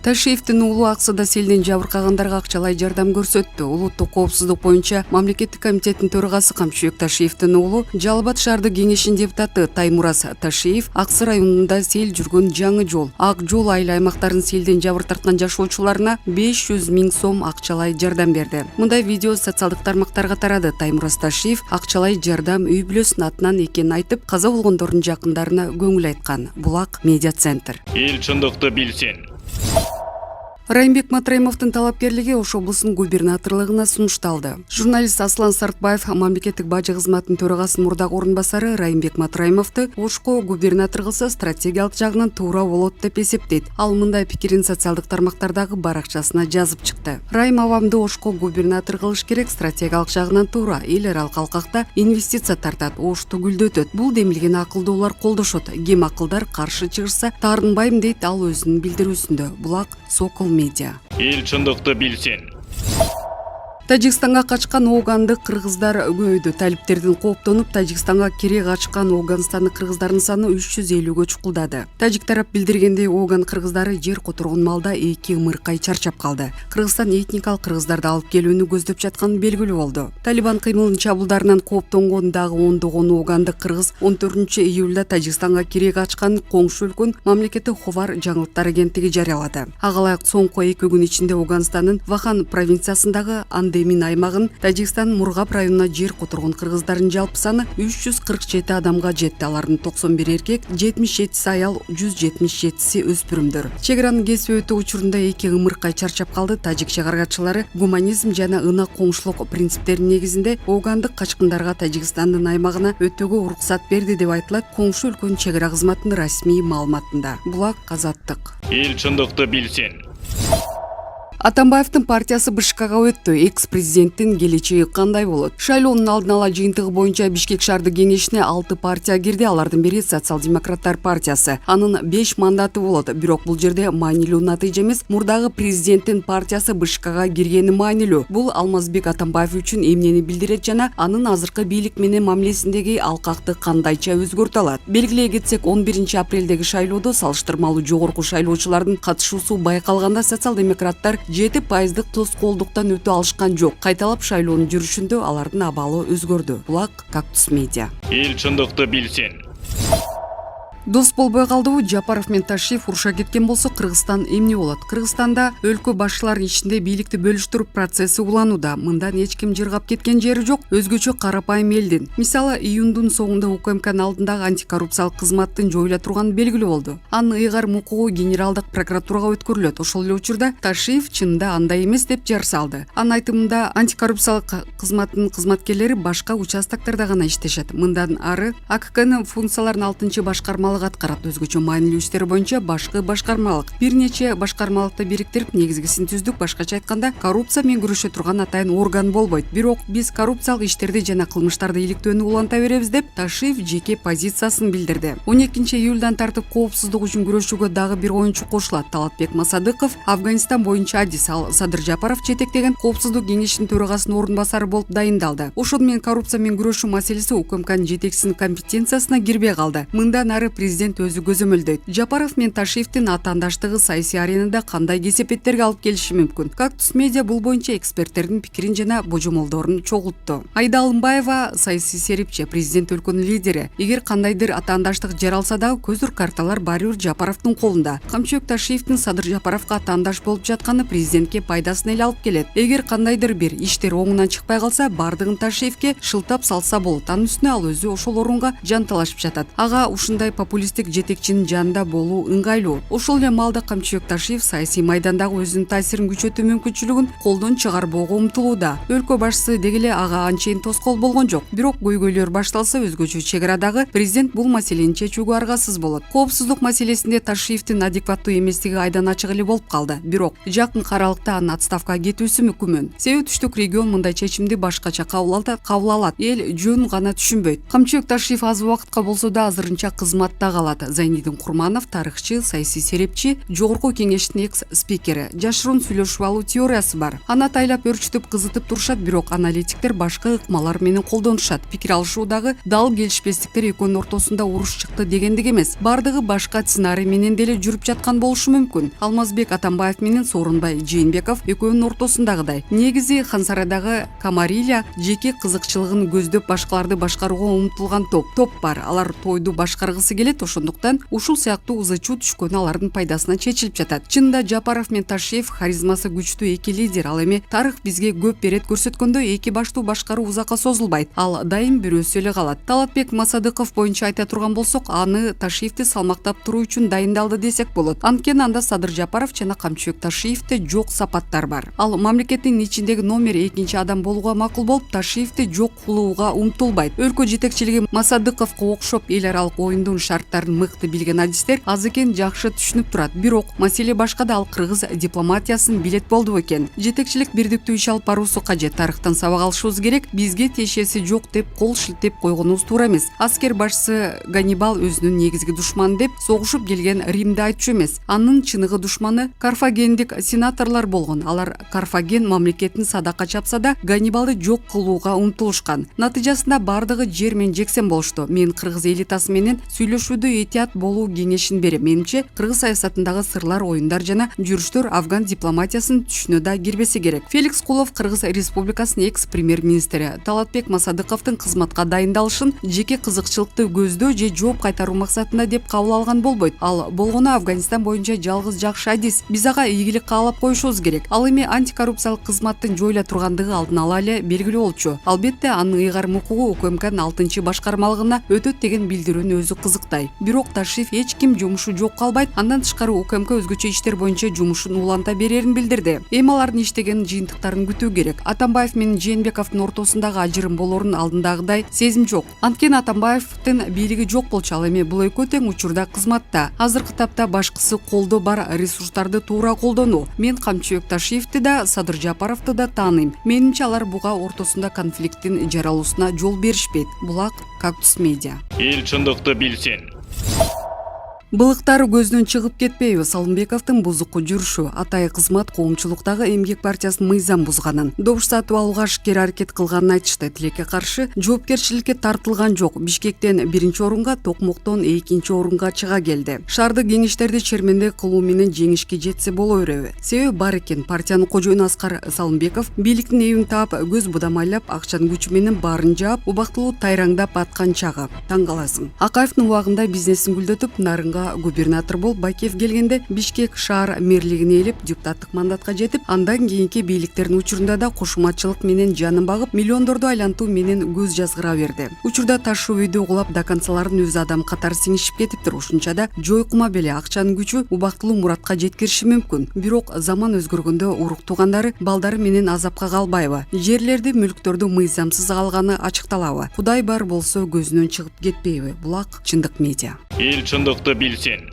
Ташиевдин уулу Аксыда селден жабыркагандарга акчалай жардам көрсөттү. Улуттук коопсуздук боюнча мамлекеттик комитеттин төрагасы Камчыбек Ташиевдин уулу Жалал Абад шаардык кеңешинин депутаты Таймураз Ташиев Аксы районунда сел жүргөн жаңы жол, ак жол айыл аймактарын селден жабыр тарткан жашоочуларына 500 000 сом акчалай жардам берди. Мындай видео социалдык тармактарга тарады. Таймураз Ташиев акчалай жардам үй бүлөсүнүн атынан экенин айтып, каза болгондордун жакындарына көңүл айткан. Булак медиа центр. Эл чындыкты билсин. Райымбек Матраимовдун талапкерлиги Ош облусунун губернаторлугуна сунушталды. Журналист Аслан Сартбаев мамлекеттик бажы кызматынын төрагасынын мурдагы орун басары Райымбек Матраимовду Ошко губернатор кылса стратегиялык жагынан туура болот деп эсептейт. Ал мындай пикирин социалдык тармактардагы баракчасына жазып чыкты. Райым авамды Ошко губернатор кылыш керек, стратегиялык жагынан туура, эл аралык алкакта инвестиция тартат, Ошту гүлдөтөт. Бул демилгени акылдуулар колдошот. Ким акылдар каршы чыгышса таарынбайм дейт ал өзүнүн билдирүүсүндө. Булак Сокол медиа. Эл чындыкты билсин. Тажикстанга качкан оогандык кыргыздар көбөйдү. Талиптердин кооптонуп, Тажикстанга кире качкан Ооганстандык кыргыздардын саны 350-гө чукулдады. Тажик тарап билдиргендей, Ооган кыргыздары жер которгон малда 2 ымыркай чарчап калды. Кыргызстан этникалык кыргыздарды алып келүүнү көздөп жатканы белгилүү болду. Талибан кыймылынын чабуулдарынан кооптонгон дагы ондогон оогандык кыргыз 14-июлда Тажикстанга кире качкан коңшу өлкөнүн мамлекеттик Ховар жаңылыктар агенттиги жарыялады. Ага ылайык соңку 2 күн ичинде Ооганстандын Вахан провинциясындагы Андемин аймагын Тажикстан Мургап районуна жер которгон кыргыздардын жалпы саны 347 адамга жетти. Алардын 91 эркек, 77 аял, 177 өспүрүмдөр. Чек аранын кесип өтүү учурунда 2 ымыркай чарчап калды. Тажик чыгаргачылары гуманизм жана ынак коңшулук принциптеринин негизинде оогандык качкындарга Тажикстандын аймагына өтүүгө уруксат берди деп айтылат коңшу өлкөнүн чек ара кызматынын расмий маалыматында. Булак Азаттык. Эл чындыкты билсин. Атамбаевдин партиясы Бишкекке өттү. Экс-президенттин келечеги кандай болот? Шайлоонун алдын ала жыйынтыгы боюнча Бишкек шаардык кеңешине 6 партия кирди. Алардын бири Социал-демократтар партиясы. Анын 5 мандаты болот. Бирок бул жерде маанилүү натыйжа эмес, мурдагы президенттин партиясы Бишкекке киргени маанилүү. Бул Алмазбек Атамбаев үчүн эмнени билдирет жана анын азыркы бийлик менен мамилесиндеги алкакты кандайча өзгөртө алат? Белгилей кетсек, 11 апрелдеги шайлоодо салыштырмалуу жогорку шайлоочулардын катышуусу байкалганда социал-демократтар 7% тоскоолдуктан өтө алышкан жок. Кайталап шайлоонун жүрүшүндө алардын абалы өзгөрдү. Булак Кактус медиа. Эл чындыкты билсин. Дос болбой калдыбы? Жапаров менен Ташиев уруша кеткен болсо Кыргызстан эмне болот? Кыргызстанда өлкө башчыларынын ичинде бийликти бөлүштүрүү процесси уланууда. Мындан эч ким жыргап кеткен жери жок. Өзгөчө карапайым элдин. Мисалы, июндун соңунда УКМКнын алдындагы антикоррупциялык кызматтын жоюла турганы белгилүү болду. Анын ыйгар мукугу генералдык прокуратурага өткөрүлөт. Ошол эле учурда Ташиев чынында андай эмес деп жар салды. Анын айтымында антикоррупциялык кызматтын кызматкерлери башка участоктарда гана иштешет. Мындан ары АККнын функцияларын 6-башкарма аткарат. Өзгөчө маанилүү иштер боюнча башкы башкармалык бир нече башкармалыкты бириктирип негизгисин түздүк. Башкача айтканда, коррупция менен күрөшө турган атайын орган болбойт. Бирок биз коррупциялык иштерди жана кылмыштарды иликтөөнү уланта беребиз деп Ташиев жеке позициясын билдирди. 12-июлдан тартып коопсуздук үчүн күрөшүүгө дагы бир оюнчу кошулат. Талатбек Масадыков Афганистан боюнча адис, ал Садыр Жапаров жетектеген коопсуздук кеңешинин төрагасынын орун басары болуп дайындалды. Ошону менен коррупция менен күрөшүү маселеси УКМКнын жетекчисинин компетенциясына кирбей калды. Мындан ары президент өзү көзөмөлдөйт. Жапаров менен Ташиевдин атаандаштыгы саясий аренада кандай кесепеттерге алып келиши мүмкүн? Кактус медиа бул боюнча эксперттердин пикирин жана божомолдорун чогултту. Айда Алымбаева саясий серипчи, президент өлкөнүн лидери. Эгер кандайдыр атаандаштык жаралса дагы көзүр карталар баары бир Жапаровдун колунда. Камчыбек Ташиевдин Садыр Жапаровго атаандаш болуп жатканы президентке пайдасын эле алып келет. Эгер кандайдыр бир иштер оңунан чыкпай калса, бардыгын Ташиевке шылтап салса болот. Анын үстүнө ал өзү ошол орунга жанталашып жатат. Ага ушундай популисттик жетекчинин жанында болуу ыңгайлуу. Ошол эле маалда Камчыбек Ташиев саясий майдандагы өзүнүн таасирин күчөтүү мүмкүнчүлүгүн колдон чыгарбоого умтулууда. Өлкө башчысы деги эле ага анчейин тоскоол болгон жок. Бирок көйгөйлөр башталса, өзгөчө чек арадагы президент бул маселени чечүүгө аргасыз болот. Коопсуздук маселесинде Ташиевдин адекваттуу эместиги айдан ачык эле болуп калды. Бирок жакын аралыкта анын отставкага кетүүсү мүмкүн. Себеби түштүк регион мындай чечимди башкача кабыл алат. Эл жөн гана түшүнбөйт. Камчыбек Ташиев аз убакытка болсо да азырынча кызматта кызматта калат. Зайнидин Курманов тарыхчы, саясий серепчи, жогорку кеңештин экс спикери. Жашыруун сүйлөшүп алуу теориясы бар. Аны атайлап өрчүтүп кызытып турушат, бирок аналитиктер башка ыкмалар менен колдонушат. Пикир алышуудагы дал келишпестиктер экөөнүн ортосунда уруш чыкты дегендик эмес. Бардыгы башка сценарий менен деле жүрүп жаткан болушу мүмкүн. Алмазбек Атамбаев менен Сооронбай Жээнбеков экөөнүн ортосундагыдай. Негизи Хансарадагы Камарилия жеке кызыкчылыгын көздөп башкаларды башкарууга умтулган топ бар. Алар тойду башкаргысы келет, ошондуктан ушул сыяктуу ызы-чуу түшкөнү алардын пайдасына чечилип жатат. Чынында Жапаров менен Ташиев харизмасы күчтүү эки лидер. Ал эми тарых бизге көп берет көрсөткөндөй эки баштуу башкаруу узакка созулбайт. Ал дайым бирөөсү эле калат. Талатбек Масадыков боюнча айта турган болсок, аны Ташиевди салмактап туруу үчүн дайындалды десек болот. Анткени анда Садыр Жапаров жана Камчыбек Ташиевде жок сапаттар бар. Ал мамлекеттин ичиндеги номер экинчи адам болууга макул болуп, Ташиевди жок кылууга умтулбайт. Өлкө жетекчилиги Масадыковго окшоп эл аралык оюндун шарттарын мыкты билген адистер аз экен жакшы түшүнүп турат. Бирок маселе башкада, ал кыргыз дипломатиясын билет болду экен. Жетекчилик бирдиктүү иш алып баруусу кажет. Тарыхтан сабак алышыбыз керек. Бизге тиешеси жок деп кол шилтеп койгонубуз туура эмес. Аскер башчысы Ганнибал өзүнүн негизги душманы деп согушуп келген Римди айтчу эмес. Анын чыныгы душманы карфагендик сенаторлор болгон. Алар Карфаген мамлекетин садакка чапса да, Ганнибалды жок кылууга умтулушкан. Натыйжасында бардыгы жер менен жексен болушту. Мен кыргыз элитасы менен сүйлөшүүдө этият болуу кеңешин берем. Менимче, кыргыз саясатындагы сырлар, оюндар жана жүрүштөр афган дипломатиясын түшүнө да кирбесе керек. Феликс Кулов Кыргыз Республикасынын экс премьер-министри. Талатбек Масадыковдун кызматка дайындалышын жеке кызыкчылыкты көздөө же жооп кайтаруу максатында деп кабыл алган болбойт. Ал болгону Афганистан боюнча жалгыз жакшы адис. Биз ага ийгилик каалап коюшубуз керек. Ал эми антикоррупциялык кызматтын жоюла тургандыгы алдын ала эле белгилүү болчу. Албетте, анын ыйгарым укугу УКМКнын 6-башкармалыгына өтөт деген билдирүүнү өзү кызыктай. Бирок Ташиев эч ким жумушу жок калбайт. Андан тышкары УКМК өзгөчө иштер боюнча жумушун уланта берерин билдирди. Эми алардын иштеген жыйынтыктарын күтүү керек. Атамбаев менен Жээнбековдун ортосундагы ажырым болорун алдындагыдай сезим жок. Анткени Атамбаевдин бийлиги жок болчу. Ал эми бул экөө тең учурда кызматта. Азыркы тапта башкысы колдо бар ресурстарды туура колдонуу. Мен Камчыбек Ташиевди да, Садыр Жапаровду да тааныйм. Менимче, алар буга ортосунда конфликттин жаралуусуна жол беришпейт. Булак Кактус Медиа. Эл чындыкты билсин. Былыктары көздөн чыгып кетпейби? Салымбековдун бузукку жүрүшү, атайы кызмат коомчулуктагы Эмгек партиясынын мыйзам бузганын, добуш сатып алууга ашкер аракет кылганын айтышты. Тилекке каршы жоопкерчиликке тартылган жок. Бишкектен 1-орунга, Токмоктон 2-орунга чыга келди. Шаардык кеңештерди чермендик кылуу менен жеңишке жетсе боло береби? Себеби бар экен. Партиянын кожоюну Аскар Салымбеков бийликтин эбин таап, көз будамайлап, акчанын күчү менен баарын жаап, убактылуу тайраңдап аткан чагы. Таң каласың. Акаевдин убагында бизнесин гүлдөтүп, нарынга губернатор болуп Байкеев келгенде Бишкек шаар мэрлигине ээлеп, депутаттык мандатка жетип, андан кийинки бийликтердин учурунда да кошуматчылык менен жанын багып, миллиондорду айлантуу менен көз жазгыра берди. Учурда ташуу үйдү угулап, доконцаларын өз адам катары сиңишип кетиптир. Ушунча да жойкума беле акчанын күчү убактылуу muratка жеткириши мүмкүн. Бирок заман өзгөргөндө урук туугандары балдары менен азапка калбайбы? Жерлерди, мүлктөрдү мыйзамсыз алганы ачыкталабы? Кудай бар болсо көзүнөн чыгып кетпейби? Булак Чындык Медиа. Эл чындыкты билсин.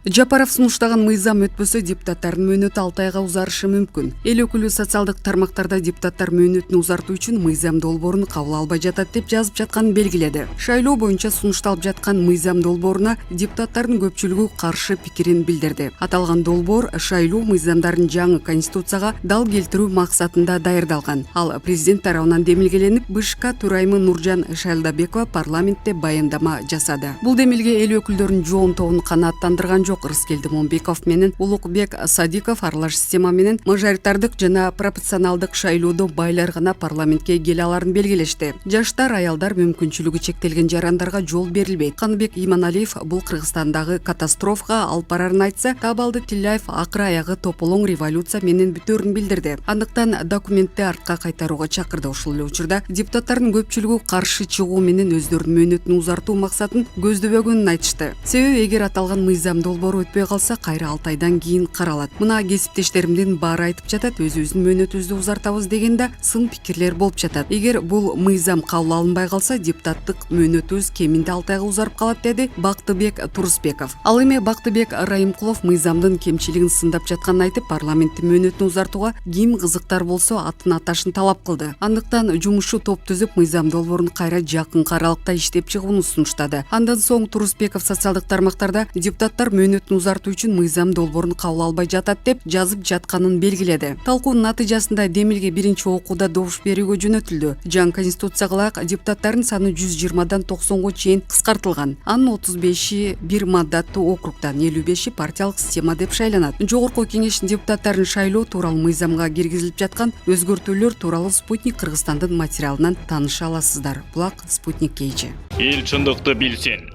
Жапаров сунуштаган мыйзам өтпөсө депутаттардын мөөнөтү 6 айга узарышы мүмкүн. Эл өкүлү социалдык тармактарда депутаттар мөөнөтүн узартуу үчүн мыйзам долбоорун кабыл албай жатат деп жазып жатканын белгиледи. Шайлоо боюнча сунушталып жаткан мыйзам долбооруна депутаттардын көпчүлүгү каршы пикирин билдирди. Аталган долбоор шайлоо мыйзамдарын жаңы конституцияга дал келтирүү максатында даярдалган. Ал президент тарабынан демилгеленип, БШК төрайымы Нуржан Шайлдабекова парламентте баяндама жасады. Бул демилге эл өкүлдөрүнүн жоон тобун канааттандырган жок. Рыскелди Момбеков менен Улукбек Садиков аралаш система менен мажоритардык жана пропорционалдык шайлоодо байлар гана парламентке келе аларын белгилешти. Жаштар, аялдар, мүмкүнчүлүгү чектелген жарандарга жол берилбейт. Каныбек Иманалиев бул Кыргызстандагы катастрофага алып барарын айтса, Табалды Тилляев акыры аягы тополоң революция менен бүтөөрүн билдирди. Андыктан документти артка кайтарууга чакырды. Ушул эле учурда депутаттардын көпчүлүгү каршы чыгуу менен өздөрүнүн мөөнөтүн узартуу максатын көздөбөгөнүн айтышты. Себеби эгер аталган мыйзам долбоору долбоор өтпөй калса кайра 6 айдан кийин каралат. Мына кесиптештеримдин баары айтып жатат, өзүбүздүн мөөнөтүбүздү узартабыз дегенде сын пикирлер болуп жатат. Эгер бул мыйзам кабыл алынбай калса, депутаттык мөөнөтүбүз кеминде 6 айга узарып калат, деди Бактыбек Турусбеков. Ал эми Бактыбек Райымкулов мыйзамдын кемчилигин сындап жатканын айтып, парламенттин мөөнөтүн узартууга ким кызыктар болсо атын аташын талап кылды. Андыктан жумушчу топ түзүп, мыйзам долбоорун кайра жакын аралыкта иштеп чыгууну сунуштады. Андан соң Турусбеков социалдык тармактарда депутаттар мөөнөтүн узартуу үчүн мыйзам долбоорун кабыл албай жатат деп жазып жатканын белгиледи. Талкуунун натыйжасында Демилге биринчи окууда добуш берүүгө жөнөтүлдү. Жаңы конституцияга ылайык депутаттардын саны 120дан 90го чейин кыскартылган. Анын 35и бир мандаттуу округтан, 55и партиялык система деп шайланат. Жогорку кеңештин депутаттарын шайлоо тууралуу мыйзамга киргизилип жаткан өзгөртүүлөр тууралуу Спутник Кыргызстандын материалынан тааныша аласыздар. Булак Спутник Кейчи. Эл чындыкты билсин.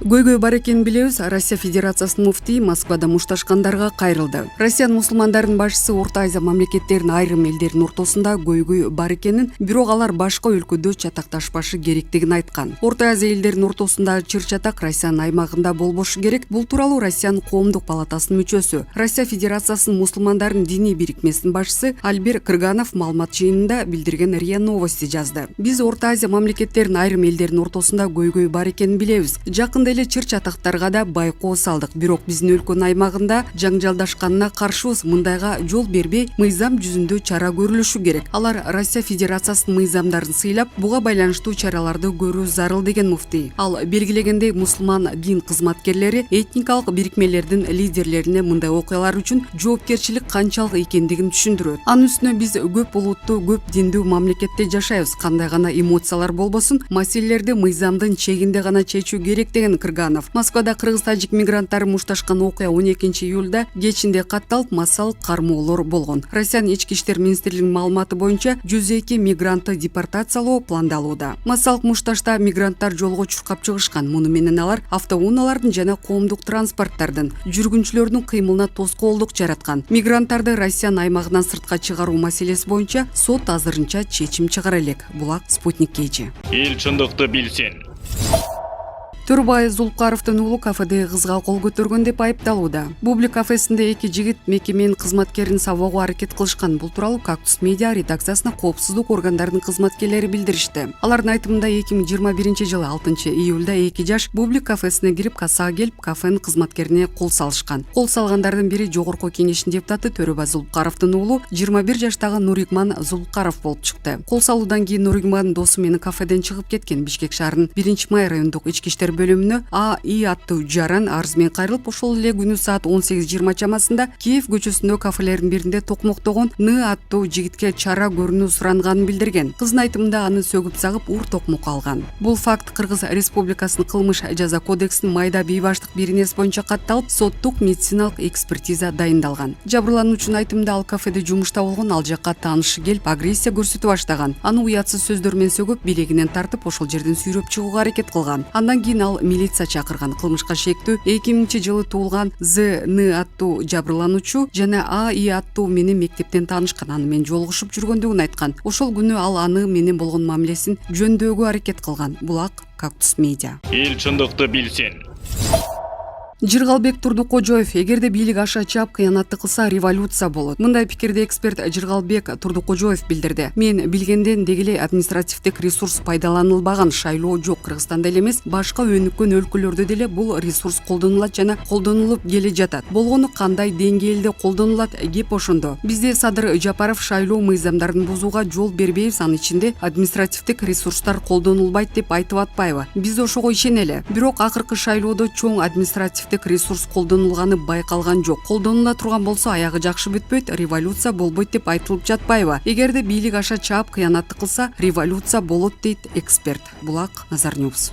Көйгөй бар экенин билебиз. Россия Федерациясынын муфтийи Москвада мушташкандарга кайрылды. Россиянын мусулмандарынын башчысы Орто Азия мамлекеттеринин айрым элдеринин ортосунда көйгөй бар экенин, бирок алар башка өлкөдө чатакташпашы керектигин айткан. Орто Азия элдеринин ортосунда чыр-чатак Россиянын аймагында болбошу керек. Бул тууралуу Россиянын коомдук палатасынын мүчөсү, Россия Федерациясынын мусулмандарынын диний бирикмесинин башчысы Альбер Кырганов маалымат жыйынында билдирген РИА Новости жазды. Биз Орто Азия мамлекеттеринин айрым элдеринин ортосунда көйгөй бар экенин билебиз. Жакында эле чыр-чатактарга да байкоо салдык, бирок биздин өлкөнүн аймагында жаңжалдашканына каршыбыз. Мындайга жол бербей, мыйзам жүзүндө чара көрүлүшү керек. Алар Россия Федерациясынын мыйзамдарын сыйлап, буга байланыштуу чараларды көрүү зарыл, деген муфтий. Ал белгилегендей, мусулман дин кызматкерлери этникалык бирикмелердин лидерлерине мындай окуялар үчүн жоопкерчилик канчалык экендигин түшүндүрөт. Анын үстүнө биз көп улуттуу, көп диндүү мамлекетте жашайбыз. Кандай гана эмоциялар болбосун, маселелерди мыйзамдын чегинде гана чечүү керек, деген Кырганов. Москвада кыргыз-тажик мигранттары мушташкан окуя 12-июлда кечинде катталып, массалык кармоолор болгон. Россиянын ички иштер министрлигинин маалыматы боюнча 102 мигрантты депортациялоо пландалууда. Массалык мушташта мигранттар жолго чуркап чыгышкан. Муну менен алар автоунаалардын жана коомдук транспорттардын жүргүнчүлөрдүн кыймылына тоскоолдук жараткан. Мигранттарды Россиянын аймагынан сыртка чыгаруу маселеси боюнча сот азырынча чечим чыгара элек. Булак Спутник Кейчи. Эл чындыкты билсин. Төрбай Зулукаровдун уулу кафеде кызга кол көтөргөн деп айыпталууда. Бублик кафесинде эки жигит мекеменин кызматкерин сабоого аракет кылышкан. Бул тууралуу Кактус медиа редакциясына коопсуздук органдарынын кызматкерлери билдиришти. Алардын айтымында 2021-жылы 6-июлда эки жаш Бублик кафесине кирип, кассага келип, кафенин кызматкерине кол салышкан. Кол салгандардын бири жогорку кеңештин депутаты Төрөбай Зулукаровдун уулу 21 жаштагы Нуригман Зулукаров болуп чыкты. Кол салуудан кийин Нуригмандын досу менен кафеден чыгып кеткен. Бишкек шаарынын 1-май райондук ички иштер бөлүмүнө АИ аттуу жаран арыз менен кайрылып, ошол эле күнү саат 18:20 чамасында Киев көчөсүндө кафелердин биринде токмоктогон Ны аттуу жигитке чара көрүүнү суранганын билдирген. Кыздын айтымында аны сөгүп сагып, уур токмок алган. Бул факт Кыргыз Республикасынын кылмыш жаза кодексинин майда бейбаштык биринеси боюнча катталып, соттук медициналык экспертиза дайындалган. Жабырлануучунун айтымында ал кафеде жумушта болгон, ал жакка таанышы келип, агрессия көрсөтө баштаган. Аны уятсыз сөздөр менен сөгүп, билегинен тартып, ошол жерден сүйрөп чыгууга аракет кылган. Андан кийин ал милиция чакырган. Кылмышка шектүү 2000-жылы туулган Ны аттуу жабырлануучу жана АИ аттуу менен мектептен таанышкан. Аны менен жолугушуп жүргөндүгүн айткан. Ошол күнү ал аны менен болгон мамилесин жөндөөгө аракет кылган. Булак Кактус медиа. Эл чындыкты билсин. Жыргалбек Турдукожоев: эгерде бийлик аша чап кыянатты кылса, революция болот. Мындай пикирди эксперт Жыргалбек Турдукожоев билдирди. Мен билгенден дегеле административдик ресурс пайдаланылбаган, шайлоо жок. Кыргызстанда эле эмес, башка өнүккөн өлкөлөрдө деле бул ресурс колдонулат жана колдонулуп келе жатат. Болгону кандай деңгээлде колдонулат, кеп ошондо. Бизде Садыр Жапаров шайлоо мыйзамдарын бузууга жол бербейбиз, анын ичинде административдик ресурстар колдонулбайт деп айтып атпайбы? Биз ошого ишенели. Бирок акыркы шайлоодо чоң административдик ресурс колдонулганы байкалган жок. Колдонула турган болсо, аягы жакшы бүтпөйт, революция болбойт деп айтылып жатпайбы? Эгерде бийлик аша чаап кыянатты кылса, революция болот, дейт эксперт. Булак Назар Ньюс.